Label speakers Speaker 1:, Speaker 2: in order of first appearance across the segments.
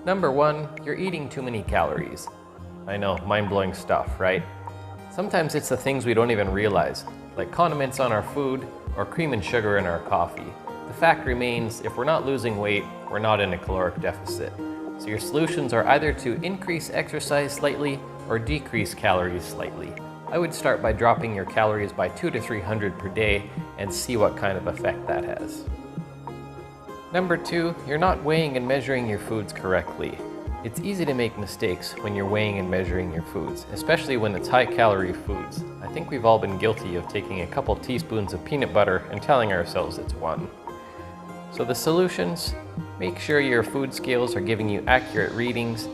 Speaker 1: Number 1, you're eating too many calories. I know, mind-blowing stuff, right? Sometimes it's the things we don't even realize, like condiments on our food or cream and sugar in our coffee. The fact remains, if we're not losing weight, we're not in a caloric deficit. So your solutions are either to increase exercise slightly or decrease calories slightly. I would start by dropping your calories by 200 to 300 per day and see what kind of effect that has. Number 2, you're not weighing and measuring your foods correctly. It's easy to make mistakes when you're weighing and measuring your foods, especially when it's high-calorie foods. I think we've all been guilty of taking a couple teaspoons of peanut butter and telling ourselves it's 1. So the solutions: make sure your food scales are giving you accurate readings,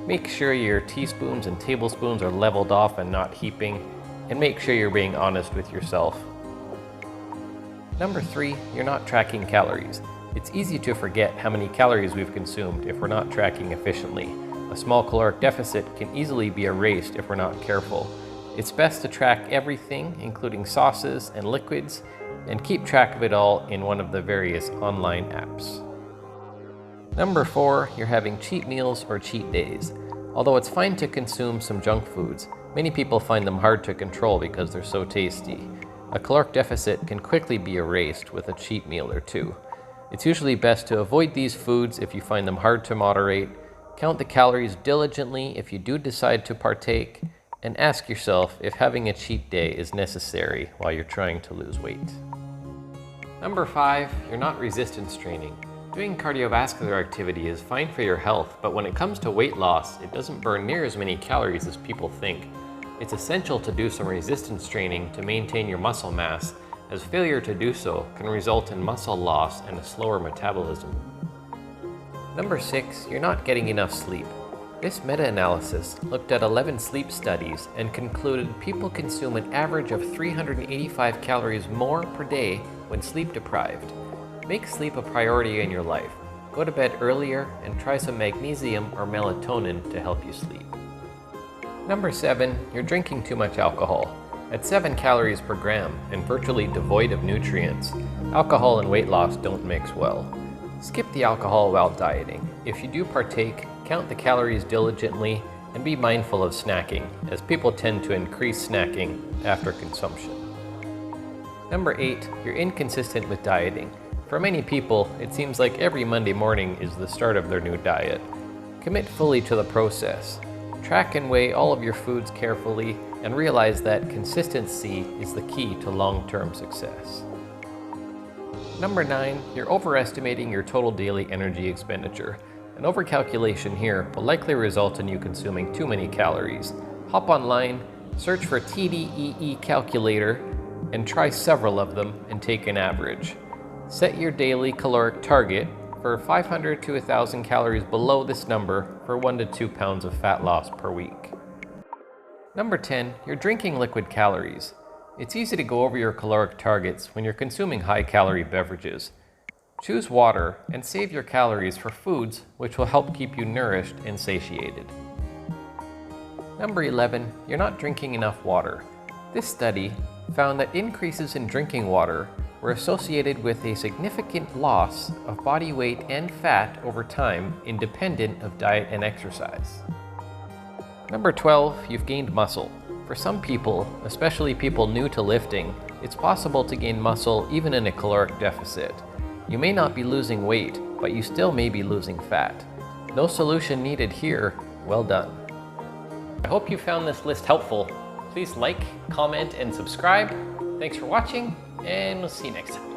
Speaker 1: make sure your teaspoons and tablespoons are leveled off and not heaping, and make sure you're being honest with yourself. Number 3, you're not tracking calories. It's easy to forget how many calories we've consumed if we're not tracking efficiently. A small caloric deficit can easily be erased if we're not careful. It's best to track everything, including sauces and liquids, and keep track of it all in one of the various online apps. Number 4, you're having cheat meals or cheat days. Although it's fine to consume some junk foods, many people find them hard to control because they're so tasty. A caloric deficit can quickly be erased with a cheat meal or two. It's usually best to avoid these foods if you find them hard to moderate, count the calories diligently if you do decide to partake, and ask yourself if having a cheat day is necessary while you're trying to lose weight. Number 5, you're not resistance training. Doing cardiovascular activity is fine for your health, but when it comes to weight loss, it doesn't burn near as many calories as people think. It's essential to do some resistance training to maintain your muscle mass, as failure to do so can result in muscle loss and a slower metabolism. Number 6, you're not getting enough sleep. This meta-analysis looked at 11 sleep studies and concluded people consume an average of 385 calories more per day when sleep deprived. Make sleep a priority in your life. Go to bed earlier and try some magnesium or melatonin to help you sleep. Number 7, you're drinking too much alcohol. At 7 calories per gram and virtually devoid of nutrients, alcohol and weight loss don't mix well. Skip the alcohol while dieting. If you do partake, count the calories diligently and be mindful of snacking, as people tend to increase snacking after consumption. Number 8, you're inconsistent with dieting. For many people, it seems like every Monday morning is the start of their new diet. Commit fully to the process. Track and weigh all of your foods carefully and realize that consistency is the key to long-term success. Number 9, you're overestimating your total daily energy expenditure. An overcalculation here will likely result in you consuming too many calories. Hop online, search for TDEE calculator, and try several of them and take an average. Set your daily caloric target for 500 to 1,000 calories below this number for 1 to 2 pounds of fat loss per week. Number 10, you're drinking liquid calories. It's easy to go over your caloric targets when you're consuming high-calorie beverages. Choose water and save your calories for foods which will help keep you nourished and satiated. Number 11, you're not drinking enough water. This study found that increases in drinking water were associated with a significant loss of body weight and fat over time, independent of diet and exercise. Number 12, you've gained muscle. For some people, especially people new to lifting, it's possible to gain muscle even in a caloric deficit. You may not be losing weight, but you still may be losing fat. No solution needed here. Well done. I hope you found this list helpful. Please like, comment, and subscribe. Thanks for watching, and we'll see you next time.